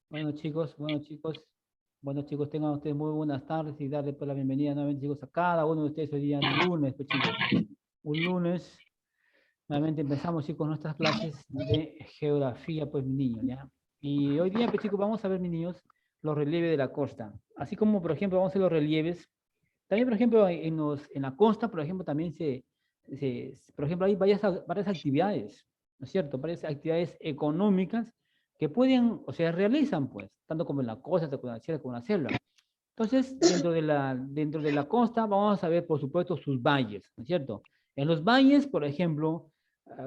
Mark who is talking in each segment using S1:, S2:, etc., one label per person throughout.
S1: Bueno chicos, bueno chicos, tengan ustedes muy buenas tardes y darle pues la bienvenida nuevamente chicos a cada uno de ustedes hoy día lunes, pues chicos. Un lunes, nuevamente empezamos chicos nuestras clases de geografía, pues mis niños, ¿ya? Y hoy día, pues chicos, vamos a ver, mis niños, los relieves de la costa. Así como, por ejemplo, vamos a ver los relieves. También, por ejemplo, en la costa, por ejemplo, también por ejemplo, hay varias actividades, ¿no es cierto? Varias actividades económicas que pueden, o sea, realizan, pues, tanto como en la costa, tanto como en la sierra, como en la selva. Entonces, dentro de la costa, vamos a ver, por supuesto, sus valles, ¿no es cierto? En los valles, por ejemplo,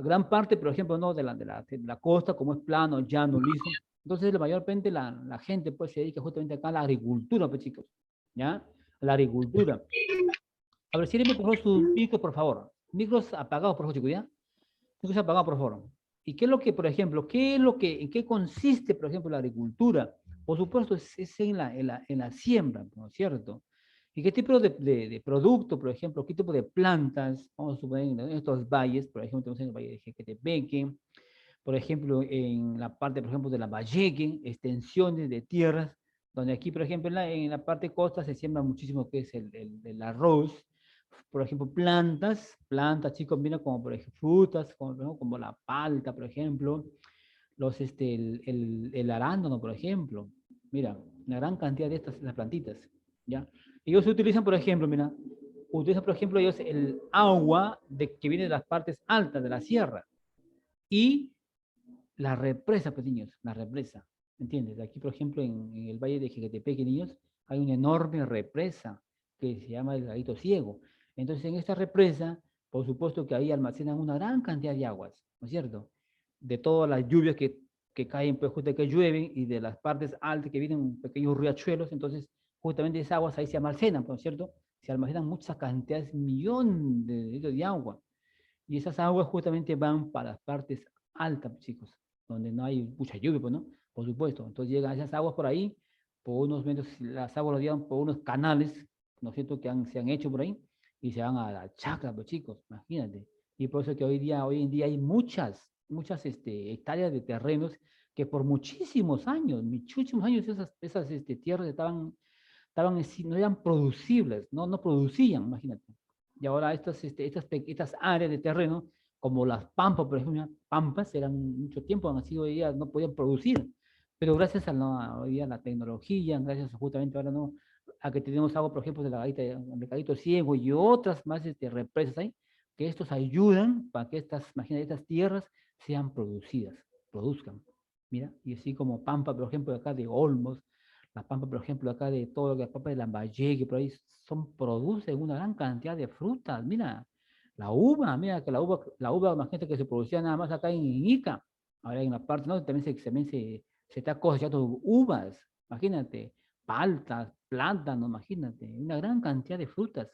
S1: gran parte, por ejemplo, ¿no? De la costa, como es plano, llano, liso. Entonces, la mayor parte la gente, pues, se dedica justamente acá a la agricultura, pues, chicos, ¿ya? A la agricultura. A ver, sígueme por favor sus micros, por favor. Micros apagados, por favor, chicos, ¿ya? Micros apagados, por favor. ¿Y qué es lo que, por ejemplo, en qué consiste, por ejemplo, la agricultura? Por supuesto, es en la siembra, ¿no es cierto? ¿Y qué tipo de producto, por ejemplo, qué tipo de plantas, vamos a suponer, en estos valles, por ejemplo, tenemos en el valle de Jequetepeque, por ejemplo, en la parte, por ejemplo, de la Valleque, extensiones de tierras, donde aquí, por ejemplo, en la parte costa se siembra muchísimo que es el arroz, por ejemplo, plantas, chicos, mira, como por ejemplo, frutas, como, ¿no? Como la palta, por ejemplo, el arándano, por ejemplo, mira, una gran cantidad de estas plantitas, ¿ya? Ellos utilizan, por ejemplo, mira, utilizan, por ejemplo, ellos el agua que viene de las partes altas de la sierra y la represa, pues niños, la represa, ¿entiendes? Aquí, por ejemplo, en el valle de Jequetepeque, niños, hay una enorme represa que se llama el Laguito Ciego. Entonces, en esta represa, por supuesto que ahí almacenan una gran cantidad de aguas, ¿no es cierto? De todas las lluvias que caen, pues justo que llueven y de las partes altas que vienen pequeños riachuelos, entonces justamente esas aguas ahí se almacenan, ¿no es cierto? Se almacenan muchas cantidades, millones de litros de agua. Y esas aguas justamente van para las partes altas, chicos, donde no hay mucha lluvia, pues, ¿no? Por supuesto. Entonces llegan esas aguas por ahí, por unos metros, las aguas las llevan por unos canales, ¿no es cierto?, se han hecho por ahí, y se van a la chacra, pues, chicos, imagínate. Y por eso que hoy en día hay muchas hectáreas de terrenos que por muchísimos años esas tierras no eran producibles, no producían, imagínate. Y ahora estas áreas de terreno, como las pampas, por ejemplo, pampas eran mucho tiempo, han sido ellas, no podían producir. Pero gracias a, hoy día, la tecnología, gracias justamente ahora no, a que tenemos agua, por ejemplo, de Cadito Ciego y otras más represas ahí, que estos ayudan para que imagínate, estas tierras sean producidas, produzcan. Mira, y así como Pampa, por ejemplo, de acá de Olmos, las pampas, por ejemplo, acá de todo lo que las pampas de Lambayeque, por ahí producen una gran cantidad de frutas. Mira, mira que la uva, imagínate que se producía nada más acá en Ica. Ahora en la parte norte se está cosechando uvas, imagínate, paltas, plátanos, imagínate, una gran cantidad de frutas.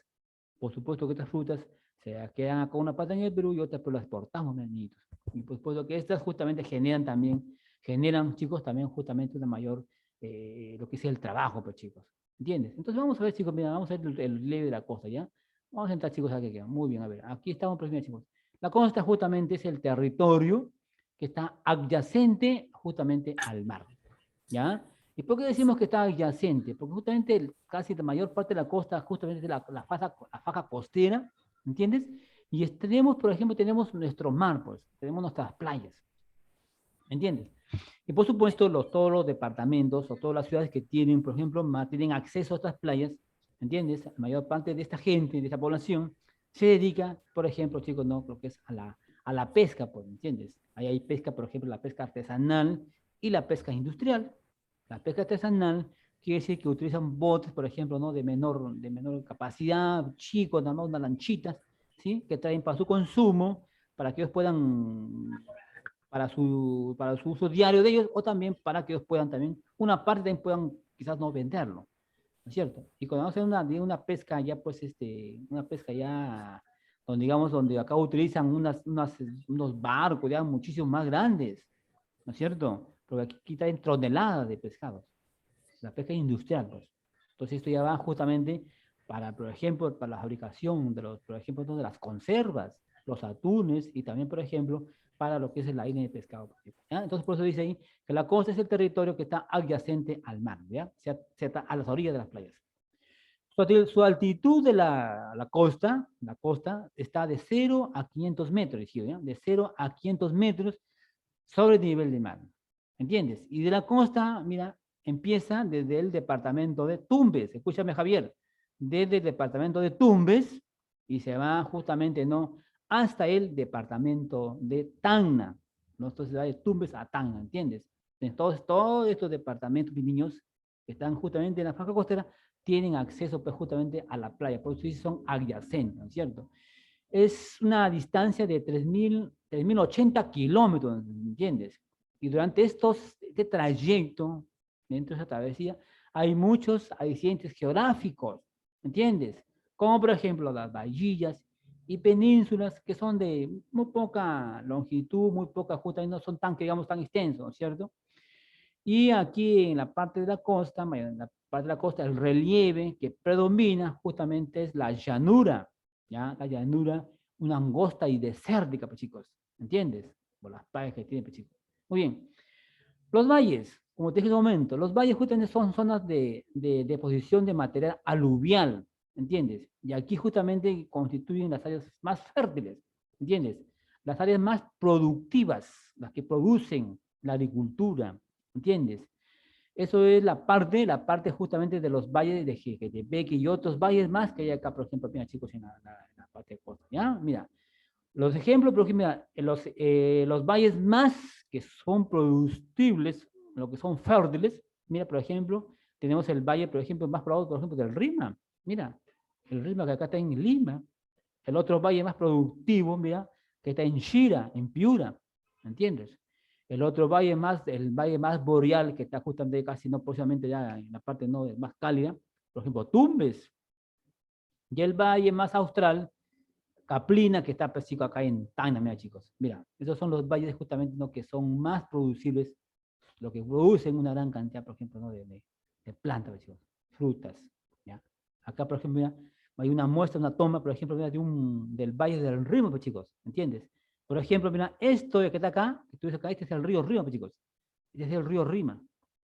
S1: Por supuesto que estas frutas se quedan acá una parte en el Perú y otras pues las exportamos, mis niñitos. Y por supuesto que estas justamente generan, chicos, también justamente una mayor lo que es el trabajo, pues chicos. ¿Entiendes? Entonces vamos a ver, chicos, mira, vamos a ver el leve de la costa, ¿ya? Vamos a entrar, chicos, aquí queda. Muy bien, a ver, aquí estamos, pues, mira, chicos. La costa justamente es el territorio que está adyacente justamente al mar, ¿ya? ¿Y por qué decimos que está adyacente? Porque justamente casi la mayor parte de la costa justamente es la faja costera, ¿entiendes? Y tenemos, por ejemplo, tenemos nuestro mar, pues, tenemos nuestras playas, ¿entiendes? Y por supuesto, todos los departamentos o todas las ciudades que tienen, por ejemplo, tienen acceso a estas playas, ¿entiendes? La mayor parte de esta gente, de esta población, se dedica, por ejemplo, chicos, ¿no? Lo que es a la pesca, pues, ¿entiendes? Ahí hay pesca, por ejemplo, la pesca artesanal y la pesca industrial. La pesca artesanal quiere decir que utilizan botes, por ejemplo, ¿no? De menor capacidad, chicos, nada más unas lanchitas, ¿sí? Que traen para su consumo, para que ellos puedan para su uso diario de ellos o también para que ellos puedan también, una parte también puedan quizás no venderlo, ¿no es cierto? Y cuando vamos a hacer una pesca ya, pues, una pesca ya, donde digamos, donde acá utilizan unos barcos ya muchísimo más grandes, ¿no es cierto? Porque aquí traen toneladas de pescados, la pesca industrial, pues. Entonces esto ya va justamente para, por ejemplo, para la fabricación por ejemplo, de las conservas, los atunes y también, por ejemplo, para lo que es el aire de pescado. ¿Ya? Entonces, por eso dice ahí que la costa es el territorio que está adyacente al mar, ¿ya? Se está a las orillas de las playas. Su altitud de la costa está de 0 a 500 metros, ¿ya? De 0 a 500 metros sobre el nivel del mar. ¿Entiendes? Y de la costa, mira, empieza desde el departamento de Tumbes. Escúchame, Javier. Desde el departamento de Tumbes y se va justamente, ¿no? Hasta el departamento de Tacna. ¿No? Entonces va de Tumbes a Tacna, ¿entiendes? Entonces, todos estos departamentos, mis niños, que están justamente en la franja costera, tienen acceso pues, justamente a la playa. Por eso son adyacentes, ¿no es cierto? Es una distancia de 3.080 kilómetros, ¿entiendes? Y durante este trayecto, dentro de esa travesía, hay muchos accidentes geográficos, ¿entiendes? Como por ejemplo las bahías y penínsulas que son de muy poca longitud, muy poca, justamente no son tan, digamos, tan extensos, ¿no es cierto? Y aquí en la parte de la costa, en la parte de la costa, el relieve que predomina justamente es la llanura, ¿ya? La llanura, una angosta y desértica, pues chicos, ¿entiendes? Por las playas que tiene, pues chicos. Muy bien. Los valles, como te dije en un momento, los valles justamente son zonas de deposición de material aluvial, ¿entiendes? Y aquí justamente constituyen las áreas más fértiles, ¿entiendes? Las áreas más productivas, las que producen la agricultura, ¿entiendes? Eso es la parte justamente de los valles de Jequetepeque y otros valles más que hay acá, por ejemplo, mira chicos, en la parte de costa, ¿ya? Mira, los ejemplos, por ejemplo, mira, los valles más que son productibles, lo que son fértiles, mira, por ejemplo, tenemos el valle, por ejemplo, más probado, por ejemplo, del Rima, mira, el Rima que acá está en Lima, el otro valle más productivo, mira, que está en Shira, en Piura, ¿entiendes? El otro valle más, el valle más boreal, que está justamente casi no próximamente ya en la parte no, más cálida, por ejemplo, Tumbes. Y el valle más austral, Caplina, que está pues, acá en Tacna, mira chicos. Mira, esos son los valles justamente ¿no? que son más producibles, lo que producen una gran cantidad, por ejemplo, ¿no? de plantas, pues, chicos, frutas. ¿ya? Acá, por ejemplo, mira, hay una muestra, una toma, por ejemplo, mira, del Valle del Río, pues, chicos, ¿entiendes? Por ejemplo, mira, esto que está acá, que tú ves acá, este es el río Rima, pues, chicos. Este es el río Rima.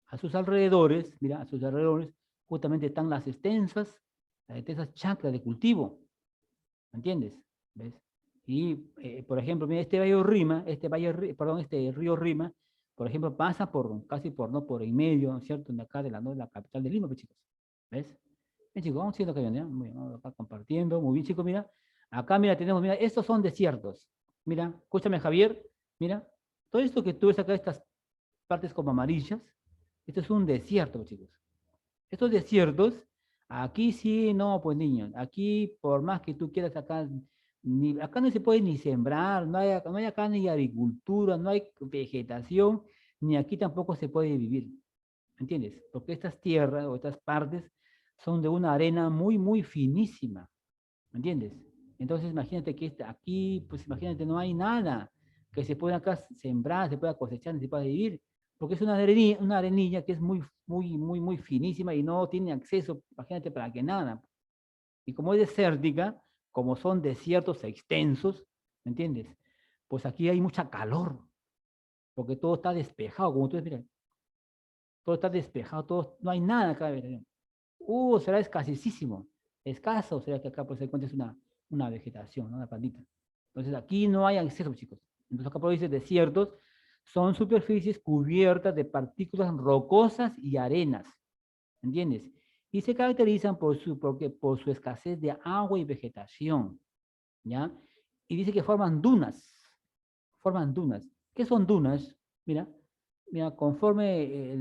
S1: A sus alrededores, mira, a sus alrededores, justamente están las extensas chacras de cultivo, ¿me entiendes? ¿Ves? Y, por ejemplo, mira, este río Rima, por ejemplo, pasa casi no por en medio, ¿no es cierto?, de acá de la capital de Lima, pues, chicos. ¿Ves? Bien, chicos, vamos haciendo acá, ¿ya? Muy bien, vamos acá compartiendo. Muy bien, chicos, mira. Acá, mira, tenemos, mira, estos son desiertos. Mira, escúchame, Javier, mira, todo esto que tú ves acá, estas partes como amarillas, esto es un desierto, pues, chicos. Estos desiertos, aquí sí, no, pues niños, aquí por más que tú quieras acá, acá no se puede ni sembrar, no hay acá ni agricultura, no hay vegetación, ni aquí tampoco se puede vivir, ¿entiendes? Porque estas tierras o estas partes son de una arena muy, muy finísima, ¿me entiendes? Entonces imagínate que aquí, pues imagínate, no hay nada que se pueda acá sembrar, se pueda cosechar, ni se pueda vivir, porque es una arenilla que es muy, muy, muy, muy finísima y no tiene acceso, imagínate, para que nada. Y como es desértica, como son desiertos extensos, ¿me entiendes? Pues aquí hay mucha calor, porque todo está despejado, como tú ves, mira, todo está despejado, no hay nada acá. Será escasísimo. Escaso será que acá pues, se encuentre una vegetación, ¿no? Una plantita. Entonces aquí no hay acceso, chicos. Entonces acá por dice desiertos son superficies cubiertas de partículas rocosas y arenas. ¿Entiendes? Y se caracterizan por su escasez de agua y vegetación. ¿Ya? Y dice que forman dunas. Forman dunas. ¿Qué son dunas? Mira, mira, conforme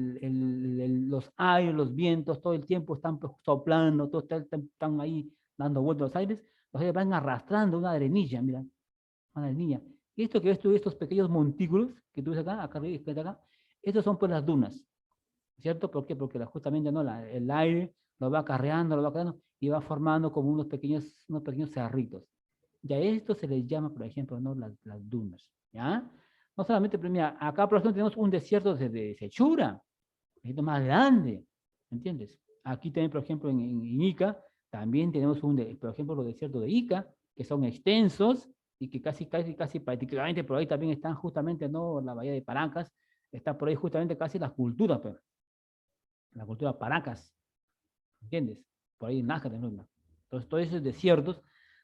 S1: los aires, los vientos, todo el tiempo están pues, soplando, están ahí dando vueltas los aires van arrastrando una arenilla, mira, una arenilla. Y esto que ves tú, estos pequeños montículos que tú ves acá arriba, acá, estos son pues las dunas, ¿cierto? ¿Por qué? Porque justamente ¿no? el aire lo va acarreando y va formando como unos pequeños cerritos. Y a esto se les llama, por ejemplo, ¿no? las dunas, ¿ya? No solamente, pero mira, acá por ejemplo tenemos un desierto de Sechura, un desierto más grande, ¿entiendes? Aquí también, por ejemplo, en Ica, también tenemos por ejemplo, los desiertos de Ica, que son extensos y que casi prácticamente por ahí también están justamente, ¿no? La bahía de Paracas, está por ahí justamente casi las culturas, pero la cultura Paracas, ¿entiendes? Por ahí en Nazca también, ¿no? Entonces, todos esos desiertos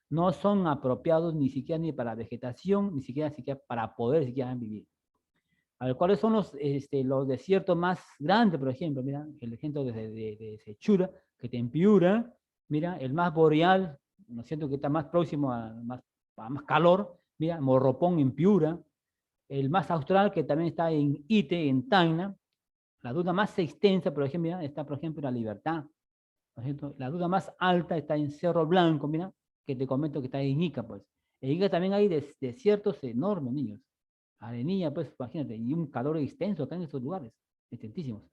S1: no son apropiados ni siquiera ni para vegetación, ni siquiera para poder siquiera vivir. A ver, ¿cuáles son los desiertos más grandes, por ejemplo? Mira, el ejemplo de Sechura, que está en Piura, mira, el más boreal, ¿no es cierto?, que está más próximo a más calor, mira, Morropón en Piura, el más austral, que también está en Ite, en Tacna, la duda más extensa, por ejemplo, mira, está, por ejemplo, en La Libertad, ¿no es cierto? La duda más alta está en Cerro Blanco, mira, que te comento que está en Ica, pues. En Ica también hay desiertos enormes, niños. Arenilla, pues, imagínate, y un calor extenso acá en estos lugares, extentísimos.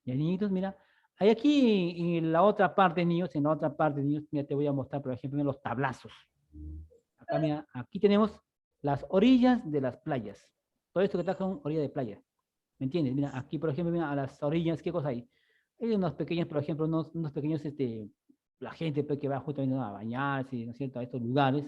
S1: Y niñitos, mira, hay aquí en la otra parte, niños, en la otra parte, niños, mira, te voy a mostrar, por ejemplo, los tablazos. Acá, mira, aquí tenemos las orillas de las playas. Todo esto que está son orillas de playa. ¿Me entiendes? Mira, aquí, por ejemplo, mira, a las orillas, ¿qué cosa hay? Hay unos pequeños, por ejemplo, unos pequeños, la gente pues, que va justamente a bañarse, ¿no es cierto?, a estos lugares.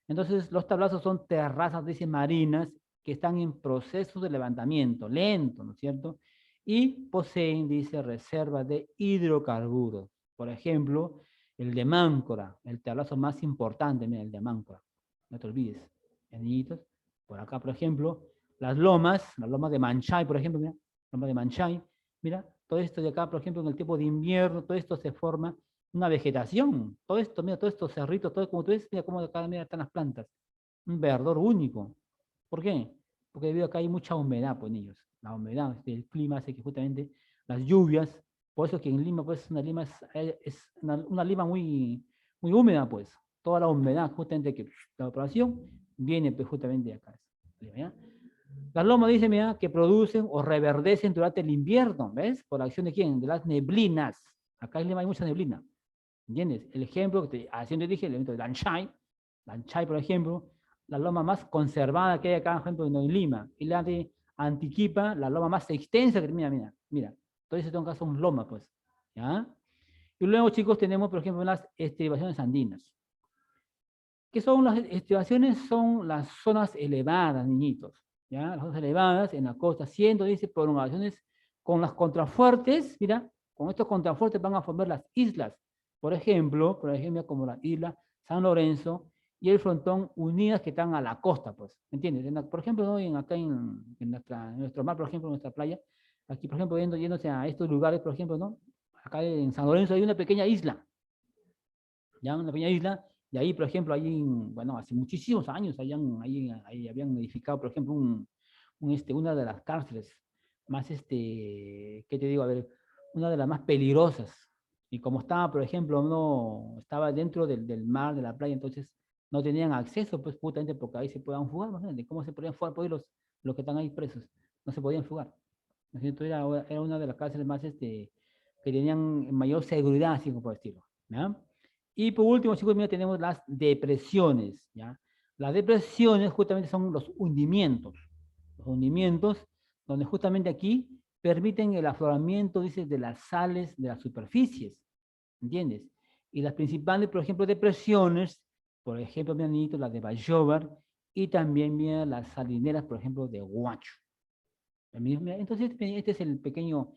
S1: Entonces, los tablazos son terrazas, dice, marinas que están en proceso de levantamiento, lento, ¿no es cierto? Y poseen, dice, reservas de hidrocarburos. Por ejemplo, el de Máncora, el tablazo más importante, mira, el de Máncora. No te olvides, niñitos. Por acá, por ejemplo, las lomas de Manchay, por ejemplo, mira, lomas de Manchay. Mira, todo esto de acá, por ejemplo, en el tiempo de invierno, todo esto se forma una vegetación. Todo esto, mira, todos estos cerritos, todo como tú ves, mira cómo acá mira, están las plantas. Un verdor único. ¿Por qué? Porque debido a que hay mucha humedad, pues niños. La humedad, el clima hace que justamente las lluvias, por eso que en Lima, pues es una Lima muy, muy húmeda, pues. Toda la humedad, justamente que la evaporación viene pues, justamente de acá. ¿Ya? Las lomas, dice, mira, que producen o reverdecen durante el invierno, ¿ves? ¿Por la acción de quién? De las neblinas. Acá en Lima hay mucha neblina, ¿entiendes? El ejemplo que te haciendo dije, el evento de Lanchay, por ejemplo, la loma más conservada que hay acá, por ejemplo, en Lima, y la de Antiquipa, la loma más extensa que mira, todo eso son lomas, pues, ¿ya? Y luego, chicos, tenemos, por ejemplo, las estribaciones andinas. ¿Qué son las estribaciones? Son las zonas elevadas, niñitos, ¿ya? Las zonas elevadas en la costa, siendo, dice, prolongaciones con las contrafuertes, mira, con estos contrafuertes van a formar las islas. Por ejemplo, como la isla San Lorenzo y el frontón unidas que están a la costa, pues, ¿entiendes? Por ejemplo, ¿no? Acá en nuestro mar, por ejemplo, en nuestra playa, aquí, por ejemplo, yéndose a estos lugares, por ejemplo, ¿no? Acá en San Lorenzo hay una pequeña isla, ¿ya? Una pequeña isla, y ahí, por ejemplo, bueno, hace muchísimos años, ahí habían edificado, por ejemplo, una de las cárceles más, ¿qué te digo? A ver, una de las más peligrosas. Y como estaba, por ejemplo, no estaba dentro del mar, de la playa, entonces no tenían acceso, pues, justamente porque ahí se podían fugar, ¿no? ¿Cómo se podían fugar? Pues los que están ahí presos, no se podían fugar. ¿No es cierto? Era una de las cárceles más, que tenían mayor seguridad, así como por decirlo, ¿ya? Y por último, chicos, mira, tenemos las depresiones, ¿ya? Las depresiones justamente son los hundimientos donde justamente aquí permiten el afloramiento, dice, de las sales de las superficies, ¿entiendes? Y las principales, por ejemplo, depresiones, por ejemplo, mi amiguito, las de Bayóvar, y también, mira, las salineras, por ejemplo, de Huacho. Entonces, este es el pequeño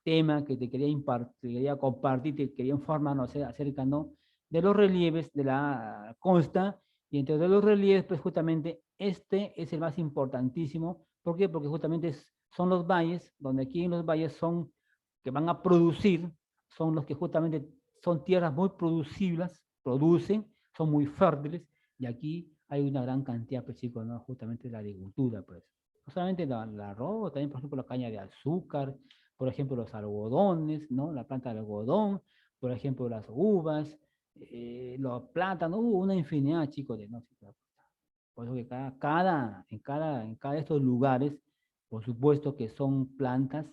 S1: tema que te quería compartir, te quería informar, no sé, acerca, ¿no? De los relieves de la costa, y entre los relieves, pues justamente este es el más importantísimo. ¿Por qué? Porque justamente son los valles, donde aquí en los valles son, que van a producir, son los que justamente son tierras muy producibles, producen, son muy fértiles, y aquí hay una gran cantidad, pues chicos, ¿no? Justamente de la agricultura, pues no solamente la arroz, también, por ejemplo, la caña de azúcar, por ejemplo, los algodones, ¿no? La planta de algodón, por ejemplo, las uvas, los plátanos, una infinidad, chicos, de no sé. Por eso que en cada de estos lugares, por supuesto que son plantas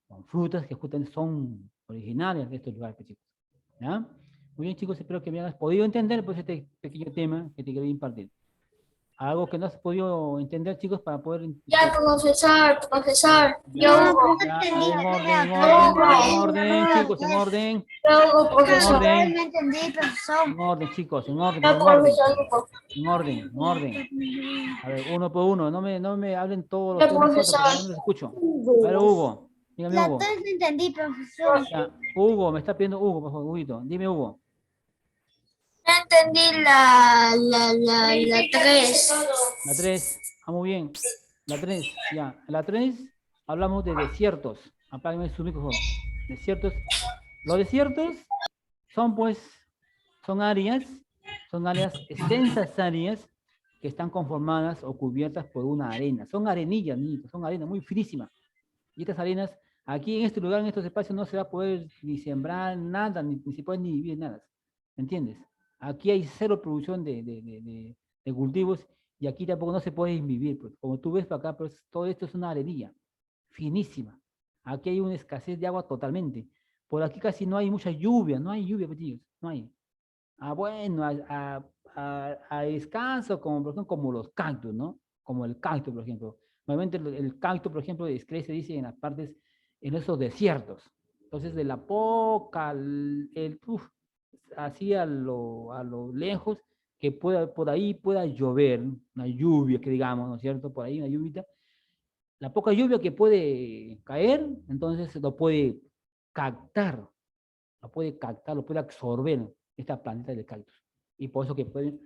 S1: con frutas que justamente son originarias de estos lugares, pues, chicos. ¿Ya? Muy bien, chicos, espero que me hayas podido entender pues, este pequeño tema que te quería impartir. Algo que no has podido entender, chicos, para poder...
S2: Ya, profesor, yo
S1: Ya,
S2: Hugo.
S1: ya, en orden, chicos, en orden,
S2: Yo Hugo,
S1: en
S2: profesor.
S1: orden,
S3: No entendí, profesor.
S1: en orden, chicos, en orden,
S2: Ya,
S1: pero en orden,
S2: profesor Hugo.
S1: en orden, en orden. A ver, uno por uno, no me hablen todos los
S2: Ya,
S1: 3 minutos porque no
S2: profesor.
S1: les escucho. A ver, Hugo, dígame
S3: La
S1: Hugo.
S3: 3 no entendí, profesor.
S1: Ya, Hugo, me está pidiendo Hugo, por favor, Huguito, dime Hugo.
S2: No entendí la 3.
S1: La 3, muy bien. La 3, ya. La 3 hablamos de desiertos. Apágueme su micrófono. Desiertos. Los desiertos son pues, son áreas, extensas áreas que están conformadas o cubiertas por una arena. Son arenillas, niños, son arenas muy finísimas. Y estas arenas, aquí en este lugar, en estos espacios, no se va a poder ni sembrar nada, ni se puede ni vivir nada. ¿Entiendes? Aquí hay cero producción de cultivos y aquí tampoco no se puede vivir. Pues. Como tú ves para acá, pues todo esto es una arenilla finísima. Aquí hay una escasez de agua totalmente. Por aquí casi no hay mucha lluvia, no hay lluvia, pequeños, no hay. Bueno, a escaso, como por ejemplo, como los cactus, ¿no? Como el cactus, por ejemplo. Normalmente el cactus, por ejemplo, crece, dice, en las partes, en esos desiertos. Entonces, de la poca, así a lo lejos, que por ahí pueda llover, una lluvia, que digamos, ¿no es cierto? Por ahí una lluvia. La poca lluvia que puede caer, entonces captar, lo puede absorber esta planta de cactus. Y por eso que pueden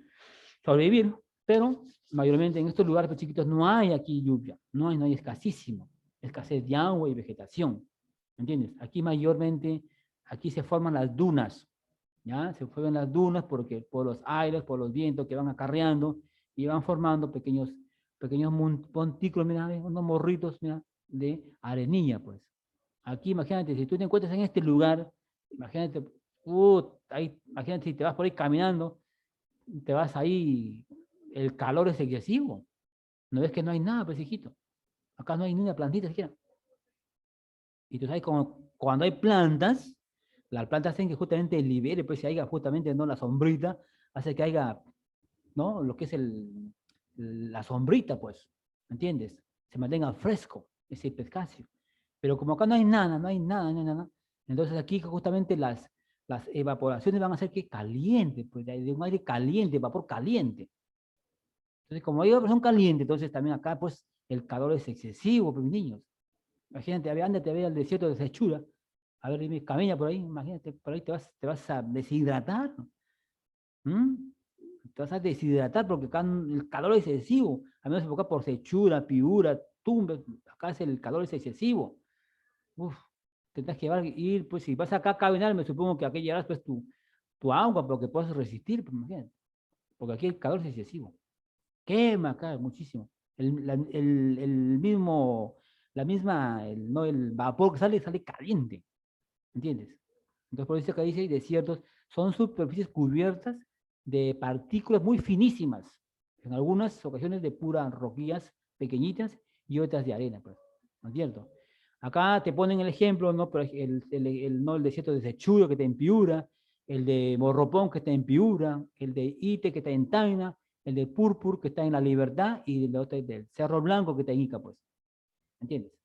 S1: sobrevivir. Pero mayormente en estos lugares chiquitos no hay aquí lluvia, no hay escasísimo, escasez de agua y vegetación. ¿Entiendes? Aquí mayormente, aquí se forman las dunas, ¿ya? Se forman las dunas porque por los aires, por los vientos que van acarreando y van formando pequeños montículos, mira, unos morritos, mira, de arenilla, pues. Aquí, imagínate, si tú te encuentras en este lugar, imagínate, imagínate si te vas por ahí caminando, te vas ahí, el calor es excesivo. No ves que no hay nada, pues, hijito. Acá no hay ni una plantita siquiera. Y tú sabes, cuando hay plantas, las plantas hacen que justamente libere, pues, si haya justamente, ¿no? La sombrita, hace que haya, ¿no? Lo que es la sombrita, pues, ¿entiendes? Se mantenga fresco ese pescado. Pero como acá no hay nada, no hay nada, entonces aquí justamente las evaporaciones van a hacer que caliente, pues de un aire caliente, vapor caliente. Entonces, como hay evaporación caliente, entonces también acá, pues, el calor es excesivo, pues, mis niños. Imagínate, ándate a ver al desierto de Sechura, a ver, dime, camina por ahí, imagínate, por ahí te vas a deshidratar. ¿Mm? Te vas a deshidratar porque acá el calor es excesivo. A menos acá por Sechura, Piura, Tumbes, acá el calor es excesivo. Uf, tendrás que ir, pues si vas acá a caminar, me supongo que aquí llevarás pues tu agua, porque puedes resistir, pues, imagínate. Porque aquí el calor es excesivo. Quema acá muchísimo. El mismo, la misma, no, el vapor que sale caliente, ¿entiendes? Entonces, por eso que dice desiertos, son superficies cubiertas de partículas muy finísimas, en algunas ocasiones de puras roquillas pequeñitas y otras de arena, pues, ¿no es cierto? Acá te ponen el ejemplo, ¿no? Pero no, el desierto de Sechuro, que está en Piura, el de Morropón, que está en Piura, el de Ite, que está en Taina, el de Purpur, que está en La Libertad, y el otro del Cerro Blanco, que está en Ica, pues, ¿entiendes?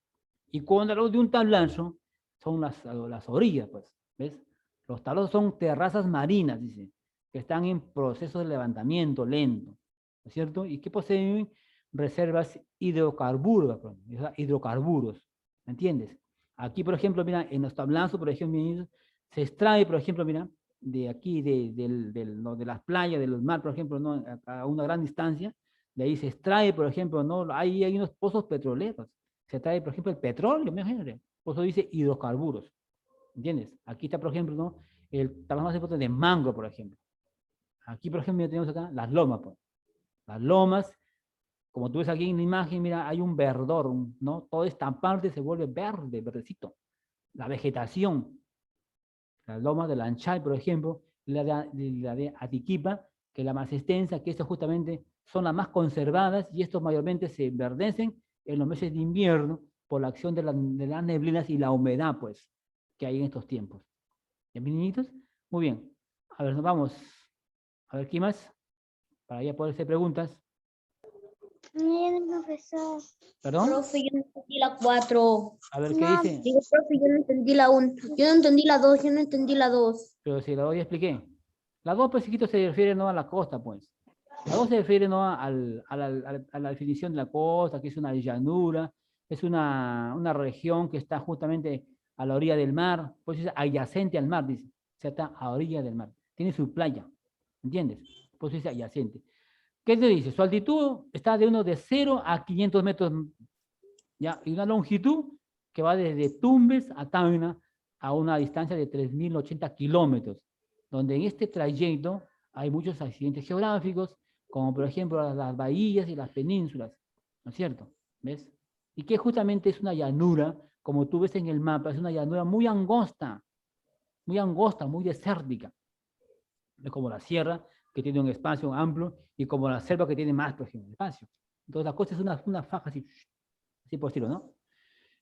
S1: Y cuando hablamos de un tablazo, son las orillas, pues, ¿ves? Los tablados son terrazas marinas, dice, que están en proceso de levantamiento lento, ¿no es cierto? Y que poseen reservas hidrocarburos, ¿me entiendes? Aquí, por ejemplo, mira, en los tablazos, por ejemplo, se extrae, por ejemplo, mira, de aquí, de las playas, de los mares, por ejemplo, ¿no? A una gran distancia, de ahí se extrae, por ejemplo, ¿no? Hay unos pozos petroleros, se extrae, por ejemplo, el petróleo, imagínate, por eso dice hidrocarburos, ¿entiendes? Aquí está, por ejemplo, ¿no? El trabajo más importante de mango, por ejemplo. Aquí, por ejemplo, tenemos acá las lomas, pues. Las lomas, como tú ves aquí en la imagen, mira, hay un verdor, ¿no? Toda esta parte se vuelve verde, verdecito. La vegetación, las lomas de Lanchay, por ejemplo, la de Atiquipa, que es la más extensa, que estas justamente son las más conservadas y estos mayormente se enverdecen en los meses de invierno por la acción de las neblinas y la humedad, pues, que hay en estos tiempos. ¿Ya, mis niñitos? Muy bien. A ver, nos vamos. A ver, ¿qué más? Para ya poder hacer preguntas.
S3: Miren, profesor.
S1: ¿Perdón?
S4: Profe, yo no entendí la 4.
S1: A ver, ¿qué
S3: No.
S1: dice?
S4: Digo, profe, yo no entendí la 1. Yo no entendí la 2, yo no entendí la 2.
S1: Pero si la 2 ya expliqué. La 2, pues, chiquito, se refiere no a la costa, pues. La 2 se refiere no a la definición de la costa, que es una llanura, es una región que está justamente a la orilla del mar, pues es adyacente al mar, dice. O sea, está a orilla del mar. Tiene su playa, ¿entiendes? Pues es adyacente. ¿Qué te dice? Su altitud está de 0 a 500 metros, ¿ya? Y una longitud que va desde Tumbes a Tacna a una distancia de 3.080 kilómetros, donde en este trayecto hay muchos accidentes geográficos, como por ejemplo las bahías y las penínsulas, ¿no es cierto? ¿Ves? Y que justamente es una llanura, como tú ves en el mapa, es una llanura muy angosta, muy desértica. Es como la sierra, que tiene un espacio amplio, y como la selva, que tiene más, por ejemplo, espacio. Entonces la costa es una faja así por estilo, ¿no?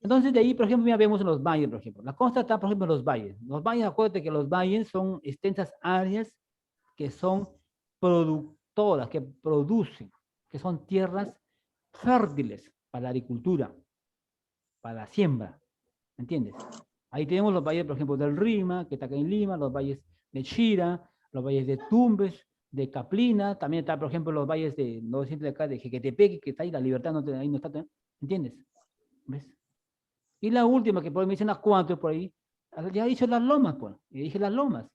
S1: Entonces de ahí, por ejemplo, ya vemos en los valles, por ejemplo. La costa está, por ejemplo, en los valles. Los valles, acuérdate que los valles son extensas áreas que son productoras, que producen, que son tierras fértiles para la agricultura, para la siembra, ¿me entiendes? Ahí tenemos los valles, por ejemplo, del Rima, que está acá en Lima, los valles de Chira, los valles de Tumbes, de Caplina, también está, por ejemplo, los valles de, no siempre de acá, de Jequetepeque, que está ahí, la Libertad, no, ahí no está, ¿entiendes? ¿Ves? Y la última, que por ahí me dicen las 4 por ahí, ya he dicho las lomas, pues, y dije las lomas.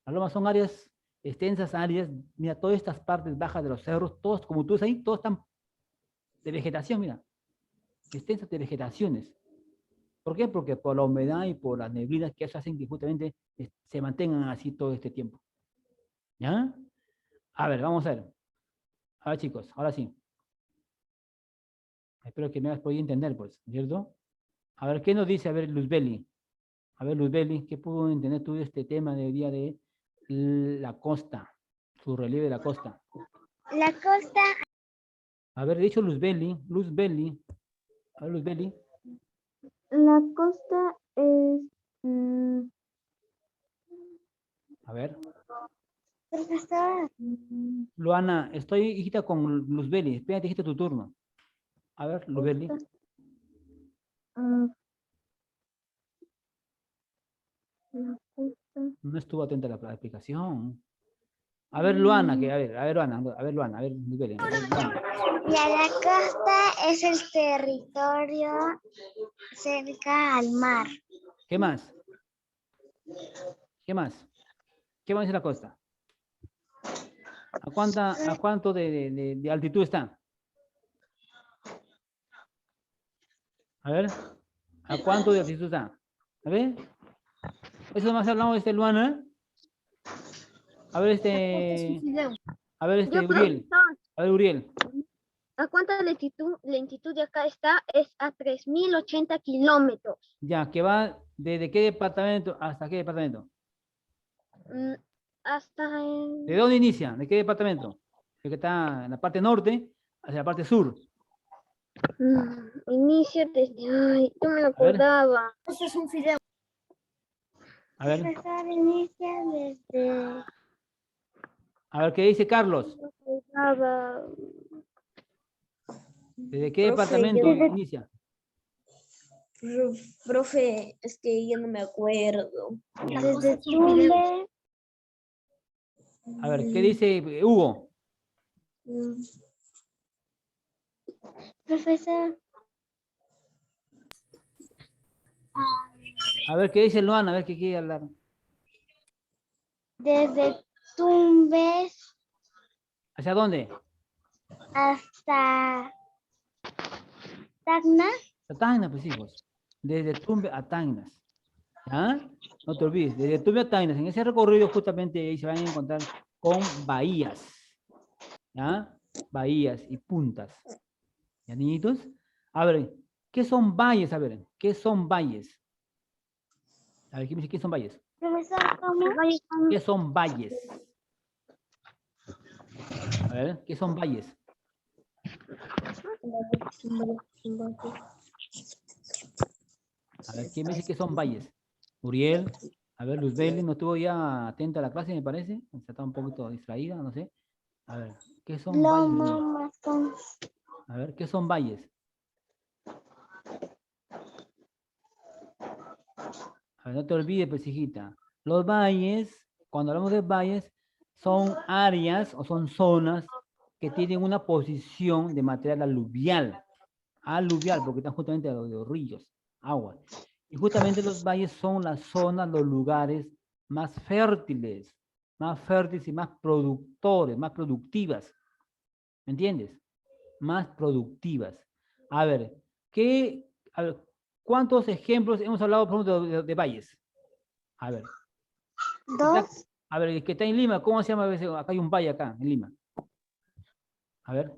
S1: Las lomas son áreas, extensas áreas, mira, todas estas partes bajas de los cerros, todos, como tú ves ahí, todos están de vegetación, mira, extensas de vegetaciones. ¿Por qué? Porque por la humedad y por las neblinas que hacen que justamente se mantengan así todo este tiempo. ¿Ya? A ver, vamos a ver. A ver, chicos, ahora sí. Espero que me hayas podido entender, pues, ¿cierto? A ver, ¿qué nos dice? A ver, Luzbeli. A ver, Luzbeli, ¿qué pudo entender tú de este tema de hoy día de la costa? Su relieve de la costa.
S3: La costa,
S1: A ver, dicho Luzbeli. A ver, Luzbeli.
S3: la costa es,
S1: A ver.
S3: profesor,
S1: Luana, estoy, hijita, con Luzbeli. Espérate, hijita, tu turno. A ver, Luzbeli.
S3: la costa.
S1: No estuvo atenta a la explicación. A ver, Luana, que, a ver, Luana, a ver, Luzbeli. A ver, Luana.
S3: Ya la costa es el territorio cerca al mar.
S1: ¿Qué más? ¿Qué más? ¿Qué más es la costa? ¿A cuánto de altitud está? A ver, ¿a cuánto de altitud está? A ver, eso más hablamos de Luana. A ver, Uriel. A ver, Uriel.
S5: ¿A cuánta lentitud de acá está? Es a 3.080 kilómetros.
S1: Ya, que va desde qué departamento hasta qué departamento.
S5: Hasta en...
S1: ¿De dónde inicia? ¿De qué departamento? El que está en la parte norte hacia la parte sur.
S5: Inicia desde... Ay, yo me lo
S1: A ver.
S5: acordaba.
S3: Eso es un fideo.
S1: A ver,
S3: Profesor, inicia desde...
S1: a ver, ¿qué dice Carlos?
S5: Me acordaba.
S1: ¿Desde qué
S4: Profe,
S1: departamento
S4: yo-
S1: inicia?
S4: Profe, es que yo no me acuerdo.
S3: Desde Tumbes.
S1: A ver, ¿qué dice Hugo?
S3: Profesor,
S1: A ver, ¿qué dice Luana? A ver, ¿qué quiere hablar?
S3: desde Tumbes
S1: ¿Hacia dónde?
S3: hasta Tacna.
S1: A Tacna, pues, hijos. Desde Tumbes a Tacna. ¿Ah? No te olvides, desde Tumbes a Tacna. En ese recorrido justamente ahí se van a encontrar con bahías. ¿Ya? Bahías y puntas. ¿Ya, niñitos? A ver, ¿qué son valles? A ver, ¿qué son valles? A ver, ¿quién me dice qué son valles?
S3: Profesor, ¿cómo?
S1: ¿Qué son valles? A ver, ¿qué son valles? A ver, ¿quién me dice qué son valles? Uriel. A ver, Luzbeli, no estuvo ya atenta a la clase, me parece. Está un poquito distraída, no sé. A ver, ¿qué son valles?
S3: Loma, Mazón.
S1: A ver, ¿qué son valles? A ver, no te olvides, pues, hijita. Los valles, cuando hablamos de valles, son áreas o son zonas que tienen una posición de material aluvial. Aluvial, porque están justamente a los ríos, aguas. Y justamente los valles son las zonas, los lugares más fértiles y más productores, más productivas. ¿Me entiendes? Más productivas. A ver, ¿cuántos ejemplos hemos hablado, por ejemplo, de valles? A ver.
S3: Dos.
S1: A ver, el que está en Lima, ¿cómo se llama? Acá hay un valle acá, en Lima. A ver.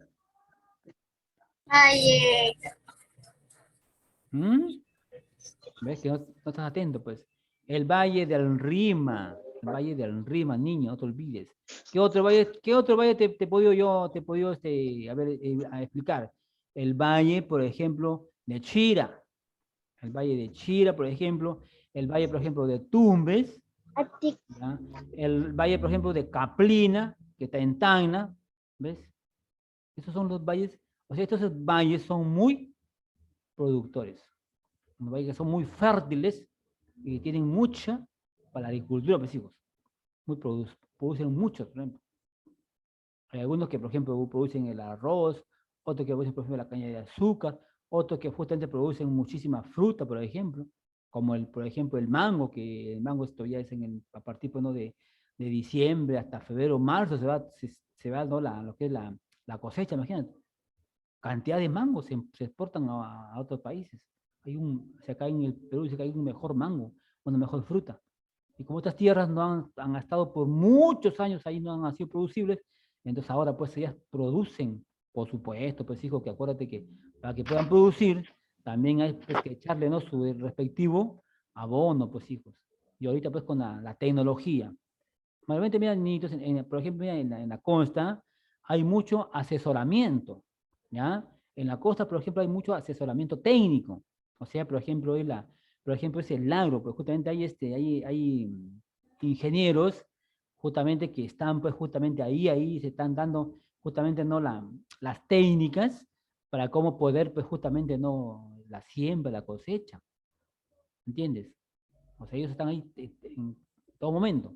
S2: Valle.
S1: ¿Mm? ¿Ves que no estás atento, pues? El Valle del Rima. El Valle del Rima, niño, no te olvides. ¿Qué otro valle te he podido a explicar? El Valle, por ejemplo, de Chira. El Valle de Chira, por ejemplo. El Valle, por ejemplo, de Tumbes. ¿Ya? El Valle, por ejemplo, de Caplina, que está en Tacna. ¿Ves? Esos son los valles. O sea, estos valles son muy productores. Los valles que son muy fértiles y tienen mucha para la agricultura, pues, hijos. Producen mucho, por ejemplo. Hay algunos que, por ejemplo, producen el arroz, otros que producen, por ejemplo, la caña de azúcar, otros que justamente producen muchísima fruta, por ejemplo, como por ejemplo, el mango, que el mango todavía es a partir, pues, ¿no? de diciembre hasta febrero, marzo, se va ¿no? lo que es la cosecha, imagínate. Cantidad de mangos se exportan a otros países. Acá en el Perú dice que hay un mejor mango, una mejor fruta. Y como estas tierras no han estado por muchos años ahí, no han sido producibles, entonces ahora pues ellas producen, por supuesto, pues hijos, que acuérdate que para que puedan producir, también hay pues, que echarle, ¿no? Su respectivo abono, pues hijos. Y ahorita pues con la tecnología. Mayormente, mira, niñitos, por ejemplo, mira, en la costa hay mucho asesoramiento, ¿ya? En la costa, por ejemplo, hay mucho asesoramiento técnico. O sea, por ejemplo, es el agro, pues justamente hay ingenieros justamente que están pues justamente ahí se están dando justamente no las técnicas para cómo poder pues justamente no la siembra, la cosecha, ¿entiendes? O sea, ellos están ahí en todo momento.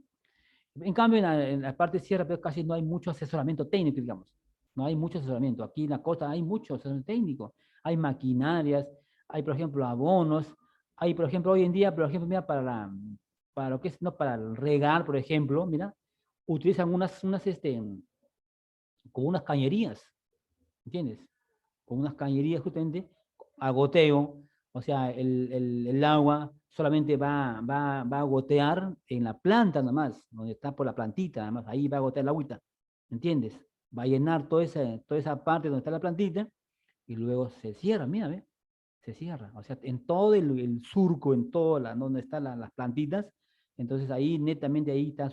S1: En cambio, en la parte sierra pues, casi no hay mucho asesoramiento técnico, digamos. No hay mucho asesoramiento. Aquí en la costa hay mucho asesoramiento técnico. Hay maquinarias, hay, por ejemplo, abonos. Hay, por ejemplo, hoy en día, por ejemplo, mira, para lo que es, no, para el regar, por ejemplo, mira, utilizan como unas cañerías, ¿entiendes? Con unas cañerías justamente a goteo, o sea, el agua solamente va a gotear en la planta nomás, donde está por la plantita, nomás, ahí va a gotear la agüita, ¿entiendes? Va a llenar toda esa parte donde está la plantita y luego se cierra, mira, ¿ve? Se cierra, o sea, en todo el surco, en todo donde están las plantitas, entonces ahí netamente ahí está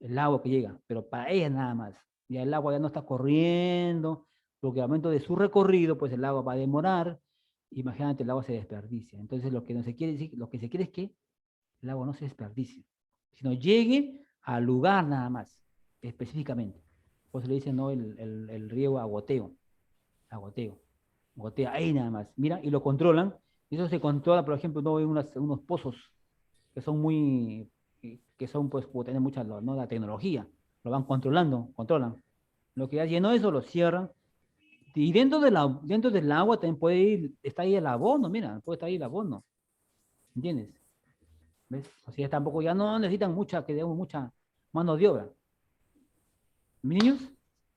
S1: el agua que llega, pero para ellas nada más, ya el agua ya no está corriendo, porque al momento de su recorrido, pues el agua va a demorar, imagínate, el agua se desperdicia. Entonces lo que se quiere es que el agua no se desperdicie, sino llegue al lugar nada más, específicamente. Por eso le dicen, ¿no? el riego a goteo, gotea ahí nada más. Mira, y lo controlan, y eso se controla, por ejemplo, ¿no? En unos pozos que son pues, como tienen mucha, ¿no? La tecnología, lo van controlan. Lo que ya llenó eso lo cierran. Y dentro del agua también está ahí el abono, mira, puede estar ahí el abono. ¿Entiendes? ¿Ves? O sea, tampoco ya no necesitan mucha mano de obra. ¿Niños?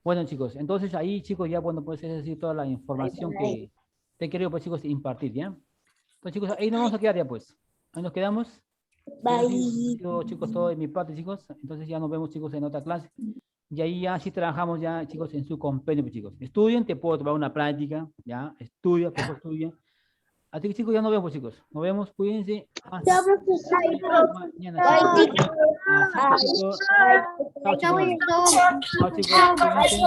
S1: Bueno, chicos, entonces ahí, chicos, ya, bueno, pues es decir, toda la información que te he querido, pues, chicos, impartir, ¿ya? Entonces, chicos, ahí nos vamos a quedar ya, pues. Ahí nos quedamos.
S4: Bye.
S1: Chicos, todo de mi parte, chicos. Entonces ya nos vemos, chicos, en otra clase. Y ahí ya sí trabajamos ya, chicos, en su compendio, pues, chicos. Estudien, te puedo tomar una práctica, ¿ya? Estudia, por favor, estudia. Así que, chicos, ya nos vemos, chicos. Nos vemos, cuídense. Hasta mañana. Chao, chicos. Chao, chicos. Chao, chicos. Cuídense.